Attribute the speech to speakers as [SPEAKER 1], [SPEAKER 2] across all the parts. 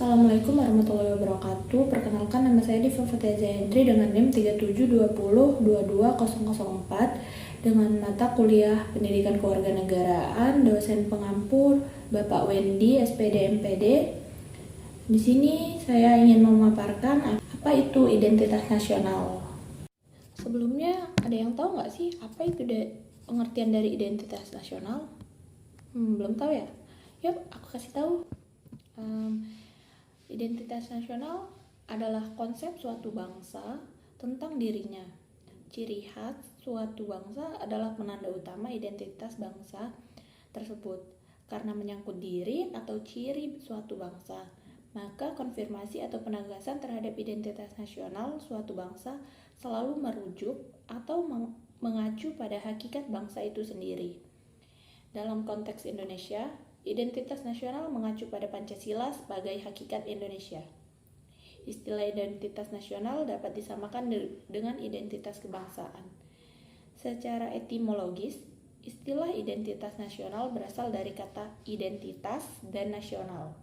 [SPEAKER 1] Assalamualaikum warahmatullahi wabarakatuh. Perkenalkan, nama saya Diva Fatia Zahendri dengan NIM 3720222004 dengan mata kuliah Pendidikan Kewarganegaraan, dosen pengampu Bapak Wendy, SPD MPD. Di sini saya ingin memaparkan apa itu identitas nasional. Sebelumnya, ada yang tahu nggak sih apa itu pengertian dari identitas nasional? Belum tahu ya? Yuk, aku kasih tahu. Identitas nasional adalah konsep suatu bangsa tentang dirinya. Ciri khas suatu bangsa adalah penanda utama identitas bangsa tersebut. Karena menyangkut diri atau ciri suatu bangsa, maka konfirmasi atau penegasan terhadap identitas nasional suatu bangsa selalu merujuk atau mengacu pada hakikat bangsa itu sendiri. Dalam konteks Indonesia, identitas nasional mengacu pada Pancasila sebagai hakikat Indonesia. Istilah identitas nasional dapat disamakan dengan identitas kebangsaan. Secara etimologis, istilah identitas nasional berasal dari kata identitas dan nasional.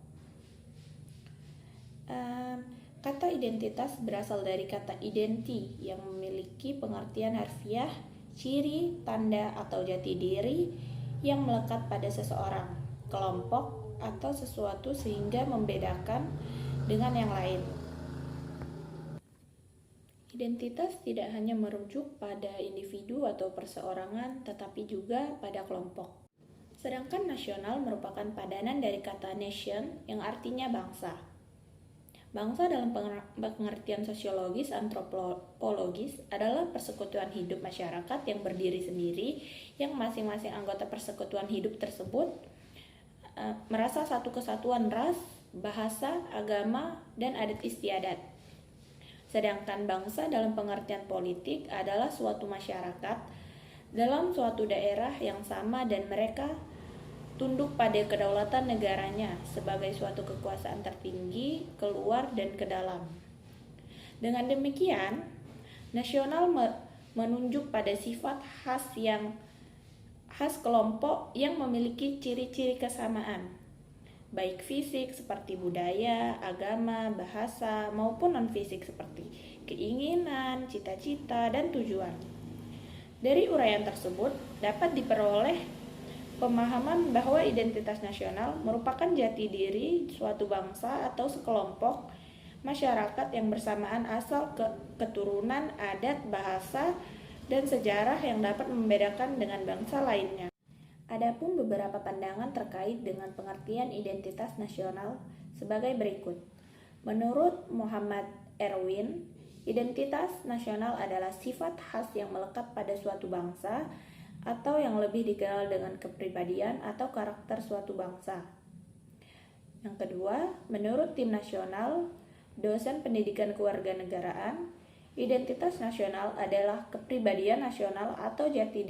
[SPEAKER 1] Kata identitas berasal dari kata identi yang memiliki pengertian harfiah, ciri, tanda, atau jati diri yang melekat pada seseorang, kelompok, atau sesuatu sehingga membedakan dengan yang lain. Identitas tidak hanya merujuk pada individu atau perseorangan, tetapi juga pada kelompok. Sedangkan nasional merupakan padanan dari kata nation yang artinya bangsa. Bangsa dalam pengertian sosiologis antropologis adalah persekutuan hidup masyarakat yang berdiri sendiri, yang masing-masing anggota persekutuan hidup tersebut merasa satu kesatuan ras, bahasa, agama, dan adat istiadat. Sedangkan bangsa dalam pengertian politik adalah suatu masyarakat dalam suatu daerah yang sama dan mereka tunduk pada kedaulatan negaranya sebagai suatu kekuasaan tertinggi keluar dan ke dalam. Dengan demikian, nasional menunjuk pada sifat khas kelompok yang memiliki ciri-ciri kesamaan, baik fisik seperti budaya, agama, bahasa, maupun non-fisik seperti keinginan, cita-cita, dan tujuan. Dari uraian tersebut dapat diperoleh pemahaman bahwa identitas nasional merupakan jati diri suatu bangsa atau sekelompok masyarakat yang bersamaan asal keturunan, adat, bahasa, dan sejarah yang dapat membedakan dengan bangsa lainnya. Adapun beberapa pandangan terkait dengan pengertian identitas nasional sebagai berikut. Menurut Muhammad Erwin, identitas nasional adalah sifat khas yang melekat pada suatu bangsa atau yang lebih dikenal dengan kepribadian atau karakter suatu bangsa. Yang kedua, menurut tim nasional, dosen pendidikan kewarganegaraan, identitas nasional adalah kepribadian nasional atau jati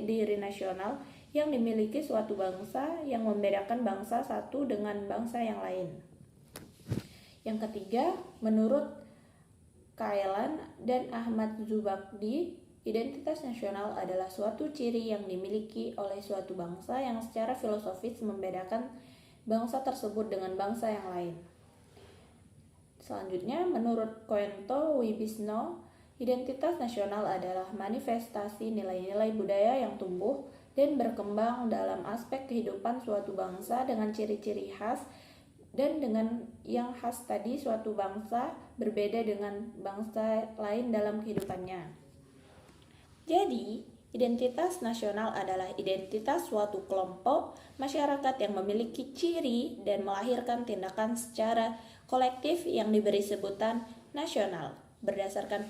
[SPEAKER 1] diri nasional yang dimiliki suatu bangsa yang membedakan bangsa satu dengan bangsa yang lain. Yang ketiga, menurut Kailan dan Ahmad Zubakdi, identitas nasional adalah suatu ciri yang dimiliki oleh suatu bangsa yang secara filosofis membedakan bangsa tersebut dengan bangsa yang lain. Selanjutnya, menurut Koento Wibisno, identitas nasional adalah manifestasi nilai-nilai budaya yang tumbuh dan berkembang dalam aspek kehidupan suatu bangsa dengan ciri-ciri khas, dan dengan yang khas tadi suatu bangsa berbeda dengan bangsa lain dalam kehidupannya. Jadi, identitas nasional adalah identitas suatu kelompok masyarakat yang memiliki ciri dan melahirkan tindakan secara kolektif yang diberi sebutan nasional. Berdasarkan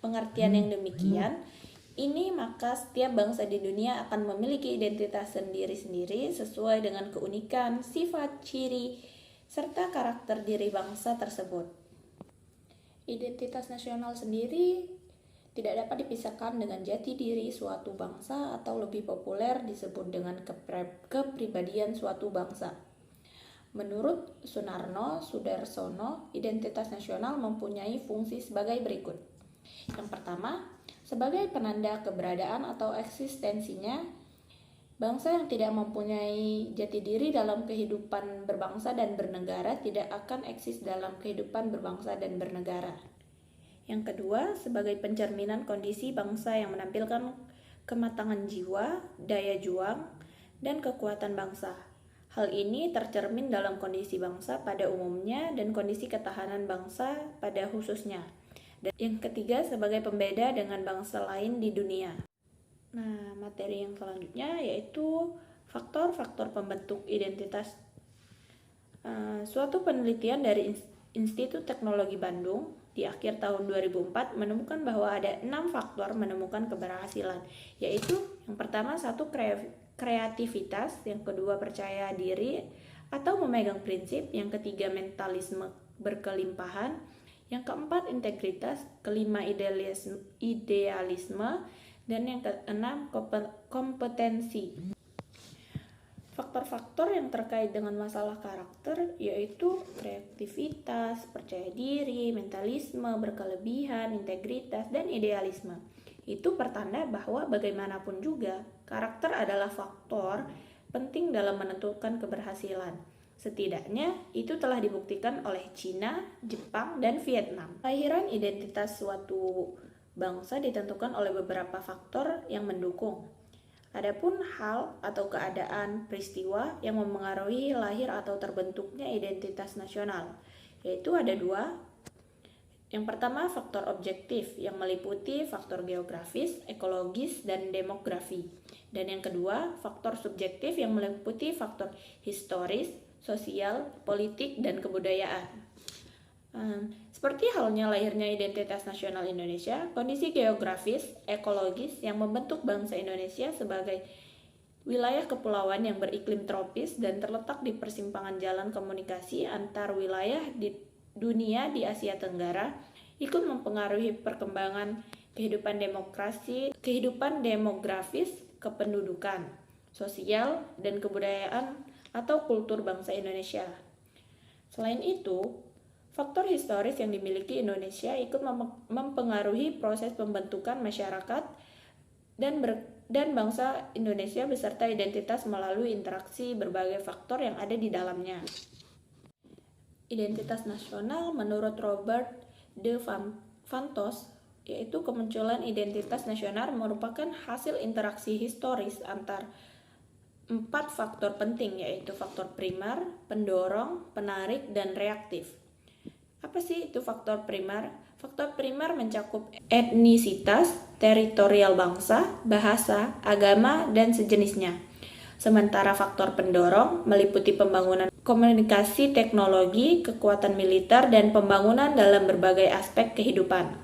[SPEAKER 1] pengertian yang demikian, maka setiap bangsa di dunia akan memiliki identitas sendiri-sendiri sesuai dengan keunikan, sifat, ciri, serta karakter diri bangsa tersebut. Identitas nasional sendiri tidak dapat dipisahkan dengan jati diri suatu bangsa atau lebih populer disebut dengan kepribadian suatu bangsa. Menurut Sunarno Sudarsono, identitas nasional mempunyai fungsi sebagai berikut. Yang pertama, sebagai penanda keberadaan atau eksistensinya Bangsa yang tidak mempunyai jati diri dalam kehidupan berbangsa dan bernegara tidak akan eksis dalam kehidupan berbangsa dan bernegara. Yang kedua, sebagai pencerminan kondisi bangsa yang menampilkan kematangan jiwa, daya juang, dan kekuatan bangsa. Hal ini tercermin dalam kondisi bangsa pada umumnya dan kondisi ketahanan bangsa pada khususnya. Dan yang ketiga, sebagai pembeda dengan bangsa lain di dunia. Nah, materi yang selanjutnya yaitu faktor-faktor pembentuk identitas. Suatu penelitian dari Institut Teknologi Bandung di akhir tahun 2004 menemukan bahwa ada 6 faktor menemukan keberhasilan, yaitu yang pertama, satu, kreativitas, yang kedua, percaya diri atau memegang prinsip, yang ketiga, mentalisme berkelimpahan, yang keempat, integritas, kelima, idealisme, dan yang keenam, kompetensi. Faktor-faktor yang terkait dengan masalah karakter yaitu kreativitas, percaya diri, mentalisme, berkelebihan, integritas, dan idealisme. Itu pertanda bahwa bagaimanapun juga, karakter adalah faktor penting dalam menentukan keberhasilan. Setidaknya, itu telah dibuktikan oleh Cina, Jepang, dan Vietnam. Kelahiran identitas suatu bangsa ditentukan oleh beberapa faktor yang mendukung. Adapun hal atau keadaan peristiwa yang memengaruhi lahir atau terbentuknya identitas nasional, yaitu ada dua. Yang pertama, faktor objektif yang meliputi faktor geografis, ekologis, dan demografi. Dan yang kedua, faktor subjektif yang meliputi faktor historis, sosial, politik, dan kebudayaan. Seperti halnya lahirnya identitas nasional Indonesia, kondisi geografis, ekologis yang membentuk bangsa Indonesia sebagai wilayah kepulauan yang beriklim tropis dan terletak di persimpangan jalan komunikasi antar wilayah di dunia di Asia Tenggara, ikut mempengaruhi perkembangan kehidupan demografis, kependudukan, sosial, dan kebudayaan atau kultur bangsa Indonesia. Selain itu, faktor historis yang dimiliki Indonesia ikut mempengaruhi proses pembentukan masyarakat dan bangsa Indonesia beserta identitas melalui interaksi berbagai faktor yang ada di dalamnya. Identitas nasional menurut Robert de Vantos, yaitu kemunculan identitas nasional merupakan hasil interaksi historis antar 4 faktor penting, yaitu faktor primer, pendorong, penarik, dan reaktif. Apa sih itu faktor primer? Faktor primer mencakup etnisitas, teritorial bangsa, bahasa, agama, dan sejenisnya. Sementara faktor pendorong meliputi pembangunan komunikasi, teknologi, kekuatan militer, dan pembangunan dalam berbagai aspek kehidupan.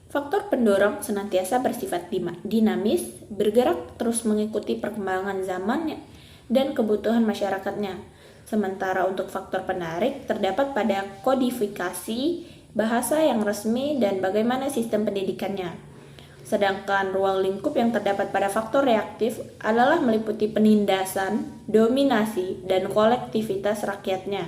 [SPEAKER 1] Faktor pendorong senantiasa bersifat dinamis, bergerak terus mengikuti perkembangan zaman dan kebutuhan masyarakatnya. Sementara untuk faktor penarik terdapat pada kodifikasi, bahasa yang resmi, dan bagaimana sistem pendidikannya. Sedangkan ruang lingkup yang terdapat pada faktor reaktif adalah meliputi penindasan, dominasi, dan kolektivitas rakyatnya.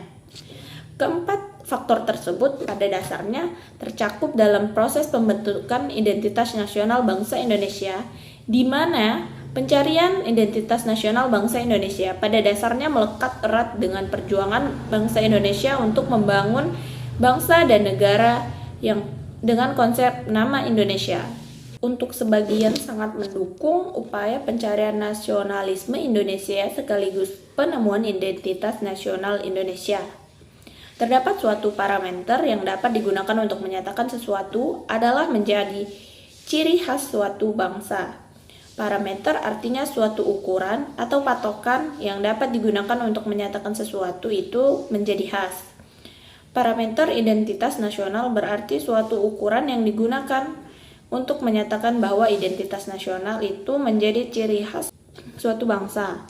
[SPEAKER 1] Keempat faktor tersebut pada dasarnya tercakup dalam proses pembentukan identitas nasional bangsa Indonesia, di mana pencarian identitas nasional bangsa Indonesia pada dasarnya melekat erat dengan perjuangan bangsa Indonesia untuk membangun bangsa dan negara yang dengan konsep nama Indonesia. Untuk sebagian sangat mendukung upaya pencarian nasionalisme Indonesia sekaligus penemuan identitas nasional Indonesia. Terdapat suatu parameter yang dapat digunakan untuk menyatakan sesuatu adalah menjadi ciri khas suatu bangsa. Parameter artinya suatu ukuran atau patokan yang dapat digunakan untuk menyatakan sesuatu itu menjadi khas. Parameter identitas nasional berarti suatu ukuran yang digunakan untuk menyatakan bahwa identitas nasional itu menjadi ciri khas suatu bangsa.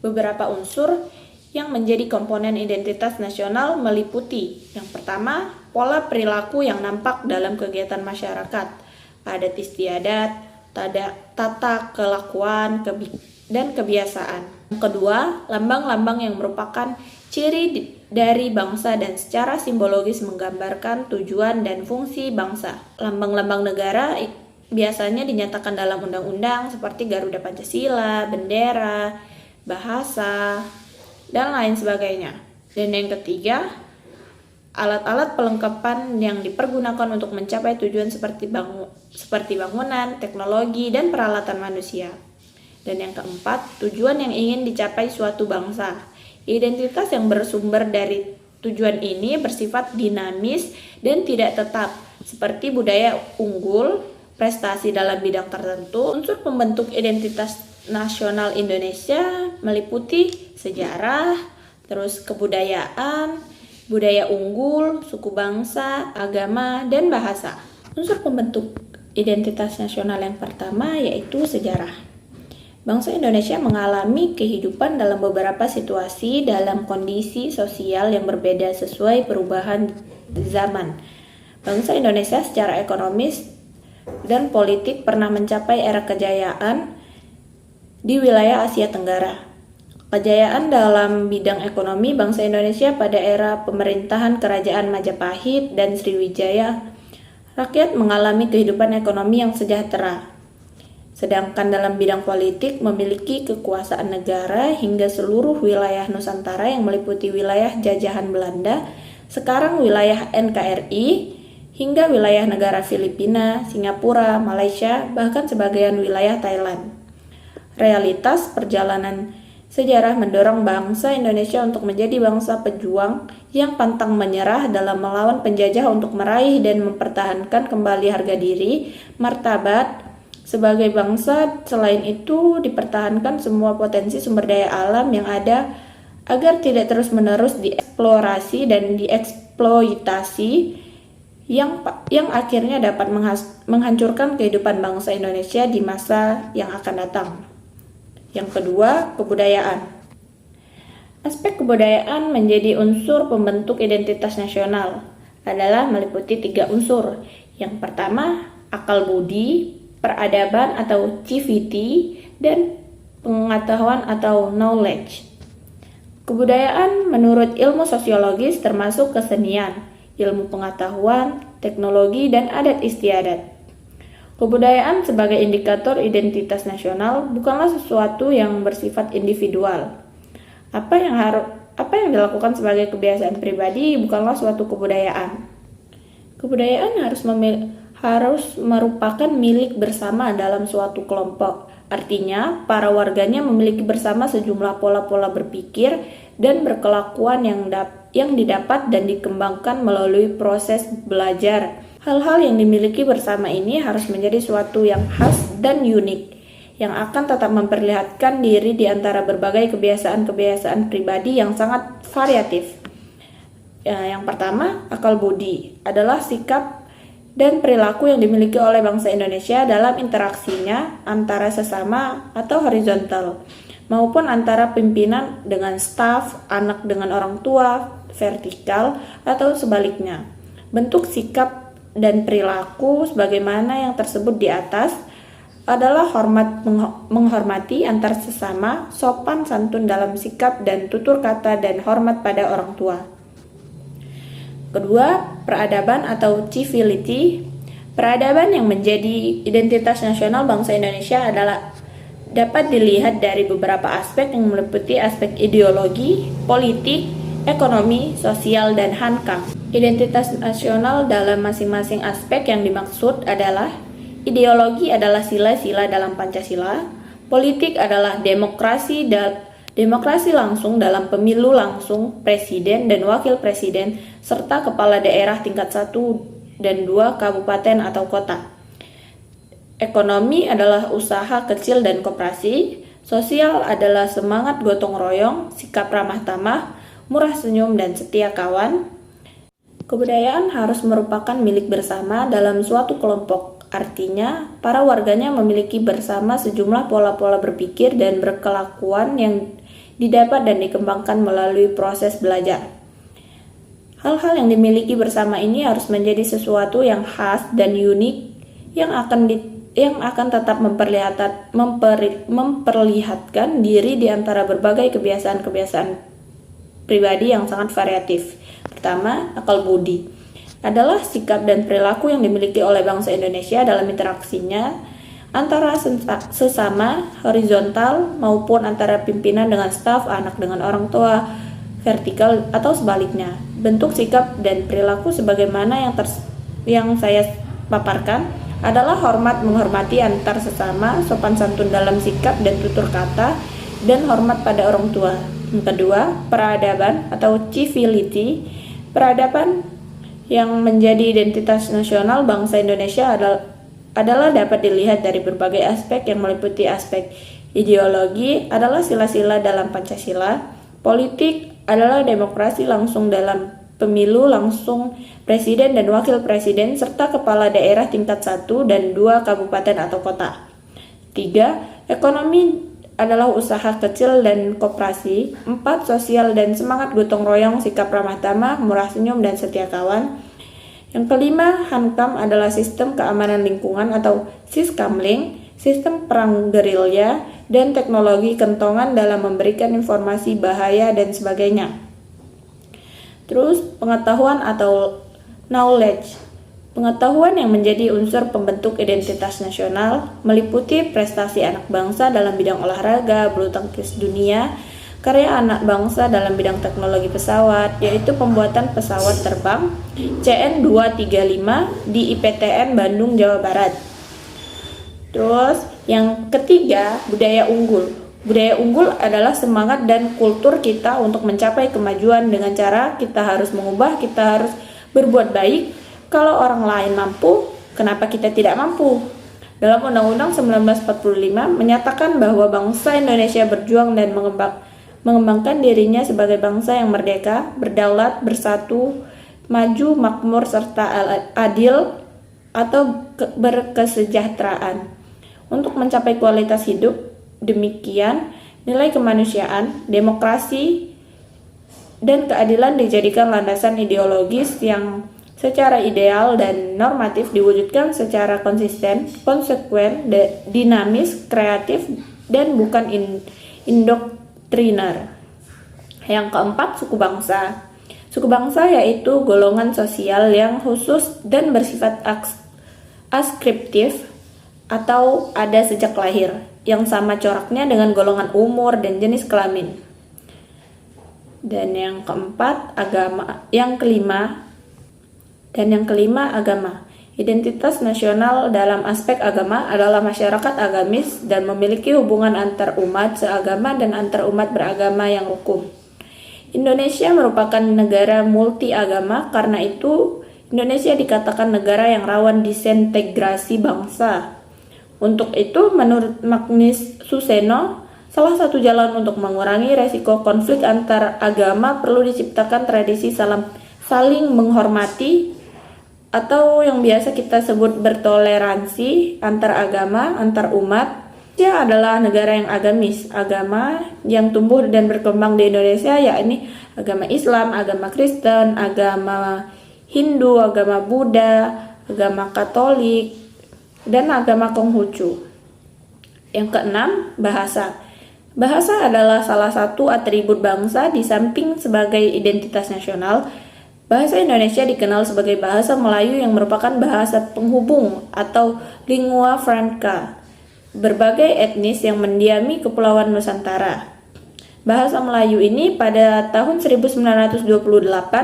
[SPEAKER 1] Beberapa unsur yang menjadi komponen identitas nasional meliputi: yang pertama, pola perilaku yang nampak dalam kegiatan masyarakat, adat istiadat, tata kelakuan, dan kebiasaan. Yang kedua, lambang-lambang yang merupakan ciri dari bangsa dan secara simbologis menggambarkan tujuan dan fungsi bangsa. Lambang-lambang negara biasanya dinyatakan dalam undang-undang seperti Garuda Pancasila, bendera, bahasa, dan lain sebagainya. Dan yang ketiga, alat-alat pelengkapan yang dipergunakan untuk mencapai tujuan seperti bangunan, teknologi, dan peralatan manusia. Dan yang keempat, tujuan yang ingin dicapai suatu bangsa. Identitas yang bersumber dari tujuan ini bersifat dinamis dan tidak tetap, seperti budaya unggul, prestasi dalam bidang tertentu. Unsur pembentuk identitas nasional Indonesia meliputi sejarah, terus kebudayaan, budaya unggul, suku bangsa, agama, dan bahasa. Unsur pembentuk identitas nasional yang pertama yaitu sejarah. Bangsa Indonesia mengalami kehidupan dalam beberapa situasi dalam kondisi sosial yang berbeda sesuai perubahan zaman. Bangsa Indonesia secara ekonomis dan politik pernah mencapai era kejayaan di wilayah Asia Tenggara. Kejayaan dalam bidang ekonomi bangsa Indonesia pada era pemerintahan Kerajaan Majapahit dan Sriwijaya, rakyat mengalami kehidupan ekonomi yang sejahtera. Sedangkan dalam bidang politik memiliki kekuasaan negara hingga seluruh wilayah Nusantara yang meliputi wilayah jajahan Belanda, sekarang wilayah NKRI, hingga wilayah negara Filipina, Singapura, Malaysia, bahkan sebagian wilayah Thailand. Realitas perjalanan sejarah mendorong bangsa Indonesia untuk menjadi bangsa pejuang yang pantang menyerah dalam melawan penjajah untuk meraih dan mempertahankan kembali harga diri, martabat, sebagai bangsa. Selain itu, dipertahankan semua potensi sumber daya alam yang ada agar tidak terus-menerus dieksplorasi dan dieksploitasi yang akhirnya dapat menghancurkan kehidupan bangsa Indonesia di masa yang akan datang. Yang kedua, kebudayaan. Aspek kebudayaan menjadi unsur pembentuk identitas nasional adalah meliputi 3 unsur. Yang pertama, akal budi, peradaban atau civility, dan pengetahuan atau knowledge. Kebudayaan menurut ilmu sosiologis termasuk kesenian, ilmu pengetahuan, teknologi, dan adat istiadat. Kebudayaan sebagai indikator identitas nasional bukanlah sesuatu yang bersifat individual. Apa yang dilakukan sebagai kebiasaan pribadi bukanlah suatu kebudayaan. Kebudayaan harus merupakan milik bersama dalam suatu kelompok. Artinya, para warganya memiliki bersama sejumlah pola-pola berpikir dan berkelakuan yang didapat dan dikembangkan melalui proses belajar. Hal-hal yang dimiliki bersama ini harus menjadi suatu yang khas dan unik, yang akan tetap memperlihatkan diri di antara berbagai kebiasaan-kebiasaan pribadi yang sangat variatif. Yang pertama, akal budi adalah sikap dan perilaku yang dimiliki oleh bangsa Indonesia dalam interaksinya antara sesama atau horizontal, maupun antara pimpinan dengan staf, anak dengan orang tua, vertikal, atau sebaliknya. Bentuk sikap dan perilaku sebagaimana yang tersebut di atas adalah menghormati antar sesama, sopan santun dalam sikap dan tutur kata, dan hormat pada orang tua. Kedua, peradaban atau civility. Peradaban yang menjadi identitas nasional bangsa Indonesia dapat dilihat dari beberapa aspek yang meliputi aspek ideologi, politik, ekonomi, sosial, dan hankam. Identitas nasional dalam masing-masing aspek yang dimaksud adalah: ideologi adalah sila-sila dalam Pancasila, politik adalah demokrasi langsung dalam pemilu langsung presiden dan wakil presiden serta kepala daerah tingkat 1 dan 2 kabupaten atau kota. Ekonomi adalah usaha kecil dan koperasi, sosial adalah semangat gotong royong, sikap ramah tamah, murah senyum, dan setia kawan. Kebudayaan harus merupakan milik bersama dalam suatu kelompok. Artinya, para warganya memiliki bersama sejumlah pola-pola berpikir dan berkelakuan yang didapat dan dikembangkan melalui proses belajar. Hal-hal yang dimiliki bersama ini harus menjadi sesuatu yang khas dan unik yang akan tetap memperlihatkan diri di antara berbagai kebiasaan-kebiasaan pribadi yang sangat variatif. Pertama, akal budi. adalah sikap dan perilaku yang dimiliki oleh bangsa Indonesia dalam interaksinya antara sesama, horizontal, maupun antara pimpinan dengan staf, anak dengan orang tua, vertikal, atau sebaliknya. Bentuk sikap dan perilaku sebagaimana yang saya paparkan adalah hormat menghormati antar sesama, sopan santun dalam sikap dan tutur kata, dan hormat pada orang tua. Yang kedua, peradaban atau civility. Peradaban yang menjadi identitas nasional bangsa Indonesia adalah dapat dilihat dari berbagai aspek yang meliputi aspek ideologi adalah sila-sila dalam Pancasila, politik adalah demokrasi langsung dalam pemilu langsung presiden dan wakil presiden serta kepala daerah tingkat 1 dan 2 kabupaten atau kota. 3. Ekonomi adalah usaha kecil dan koperasi. 4. Sosial dan semangat gotong royong, sikap ramah tamah, murah senyum, dan setia kawan. Yang kelima, Hankam adalah sistem keamanan lingkungan atau Siskamling, sistem perang gerilya, dan teknologi kentongan dalam memberikan informasi bahaya dan sebagainya. Terus, pengetahuan atau knowledge. Pengetahuan yang menjadi unsur pembentuk identitas nasional meliputi prestasi anak bangsa dalam bidang olahraga, bulu tangkis dunia, karya anak bangsa dalam bidang teknologi pesawat, yaitu pembuatan pesawat terbang CN235 di IPTN Bandung, Jawa Barat. Terus, yang ketiga, budaya unggul. Budaya unggul adalah semangat dan kultur kita untuk mencapai kemajuan dengan cara kita harus mengubah, kita harus berbuat baik. Kalau orang lain mampu, kenapa kita tidak mampu? Dalam Undang-Undang 1945 menyatakan bahwa bangsa Indonesia berjuang dan mengembangkan dirinya sebagai bangsa yang merdeka, berdaulat, bersatu, maju, makmur, serta adil atau berkesejahteraan. Untuk mencapai kualitas hidup, demikian nilai kemanusiaan, demokrasi, dan keadilan dijadikan landasan ideologis yang secara ideal dan normatif diwujudkan secara konsisten, konsekuen, dinamis, kreatif, dan bukan indoktriner. Yang keempat, suku bangsa. Suku bangsa yaitu golongan sosial yang khusus dan bersifat askriptif atau ada sejak lahir, yang sama coraknya dengan golongan umur dan jenis kelamin. Dan yang keempat, agama. Yang kelima, agama. Identitas nasional dalam aspek agama adalah masyarakat agamis dan memiliki hubungan antar umat seagama dan antar umat beragama yang rukun. Indonesia merupakan negara multi agama, karena itu Indonesia dikatakan negara yang rawan disintegrasi bangsa. Untuk itu, menurut Magnus Suseno, salah satu jalan untuk mengurangi resiko konflik antar agama perlu diciptakan tradisi saling menghormati atau yang biasa kita sebut bertoleransi antar agama, antar umat. Indonesia adalah negara yang agamis. Agama yang tumbuh dan berkembang di Indonesia yakni agama Islam, agama Kristen, agama Hindu, agama Buddha, agama Katolik, dan agama Konghucu. Yang keenam, bahasa. Bahasa adalah salah satu atribut bangsa di samping sebagai identitas nasional. Bahasa Indonesia dikenal sebagai bahasa Melayu yang merupakan bahasa penghubung atau lingua franca berbagai etnis yang mendiami Kepulauan Nusantara. Bahasa Melayu ini pada tahun 1928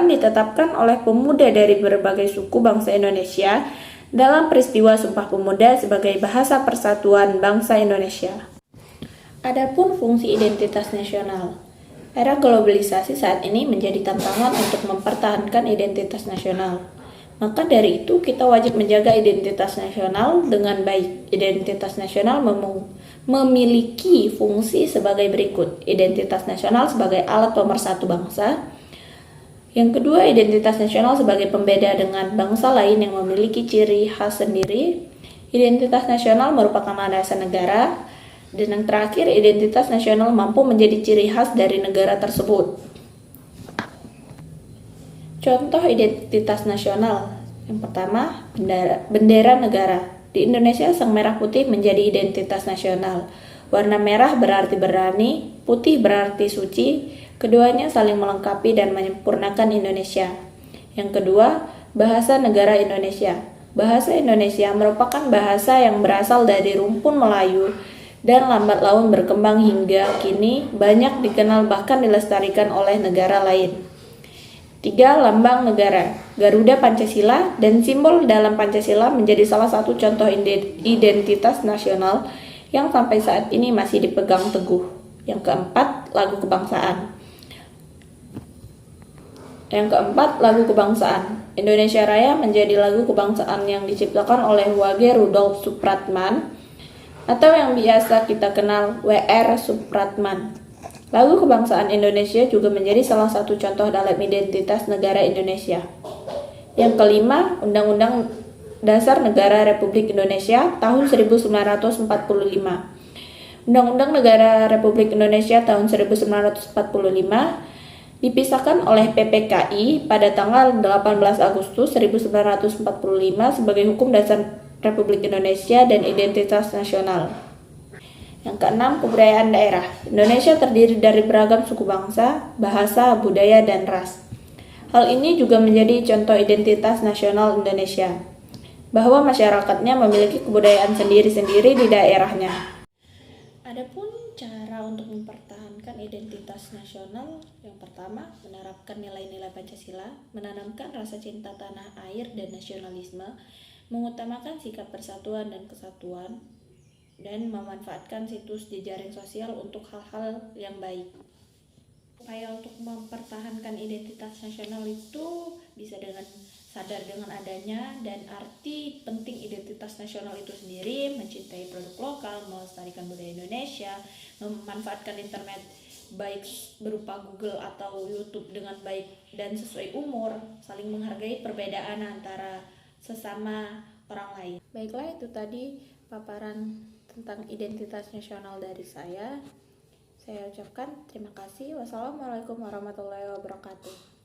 [SPEAKER 1] ditetapkan oleh pemuda dari berbagai suku bangsa Indonesia dalam peristiwa Sumpah Pemuda sebagai bahasa persatuan bangsa Indonesia. Adapun fungsi identitas nasional. Era globalisasi saat ini menjadi tantangan untuk mempertahankan identitas nasional. Maka dari itu kita wajib menjaga identitas nasional dengan baik. Identitas nasional memiliki fungsi sebagai berikut. Identitas nasional sebagai alat pemersatu bangsa. Yang kedua, identitas nasional sebagai pembeda dengan bangsa lain yang memiliki ciri khas sendiri. Identitas nasional merupakan landasan negara. Dan yang terakhir, identitas nasional mampu menjadi ciri khas dari negara tersebut. Contoh identitas nasional. Yang pertama, bendera negara. Di Indonesia, sang merah putih menjadi identitas nasional. Warna merah berarti berani, putih berarti suci. Keduanya saling melengkapi dan menyempurnakan Indonesia. Yang kedua, Bahasa negara Indonesia. Bahasa Indonesia merupakan bahasa yang berasal dari rumpun Melayu dan lambat laun berkembang hingga kini banyak dikenal bahkan dilestarikan oleh negara lain. 3. Lambang negara. Garuda Pancasila dan simbol dalam Pancasila menjadi salah satu contoh identitas nasional yang sampai saat ini masih dipegang teguh. Yang keempat, lagu kebangsaan. Indonesia Raya menjadi lagu kebangsaan yang diciptakan oleh Wage Rudolf Supratman atau yang biasa kita kenal W.R. Supratman. Lagu kebangsaan Indonesia juga menjadi salah satu contoh dalam identitas negara Indonesia. Yang kelima, Undang-Undang Dasar Negara Republik Indonesia tahun 1945. Undang-Undang Negara Republik Indonesia tahun 1945 dipisahkan oleh PPKI pada tanggal 18 Agustus 1945 sebagai Hukum Dasar Republik Indonesia dan Identitas Nasional. Yang keenam, kebudayaan daerah. Indonesia terdiri dari beragam suku bangsa, bahasa, budaya, dan ras. Hal ini juga menjadi contoh identitas nasional Indonesia, bahwa masyarakatnya memiliki kebudayaan sendiri-sendiri di daerahnya. Adapun cara untuk mempertahankan identitas nasional, yang pertama, menerapkan nilai-nilai Pancasila, menanamkan rasa cinta tanah air dan nasionalisme, mengutamakan sikap persatuan dan kesatuan, dan memanfaatkan situs jejaring sosial untuk hal-hal yang baik. Upaya untuk mempertahankan identitas nasional itu bisa dengan sadar dengan adanya dan arti penting identitas nasional itu sendiri, mencintai produk lokal, melestarikan budaya Indonesia, memanfaatkan internet baik berupa Google atau YouTube dengan baik dan sesuai umur, saling menghargai perbedaan antara sesama orang lain. Baiklah, itu tadi paparan tentang identitas nasional dari saya. Saya ucapkan terima kasih. Wassalamualaikum warahmatullahi wabarakatuh.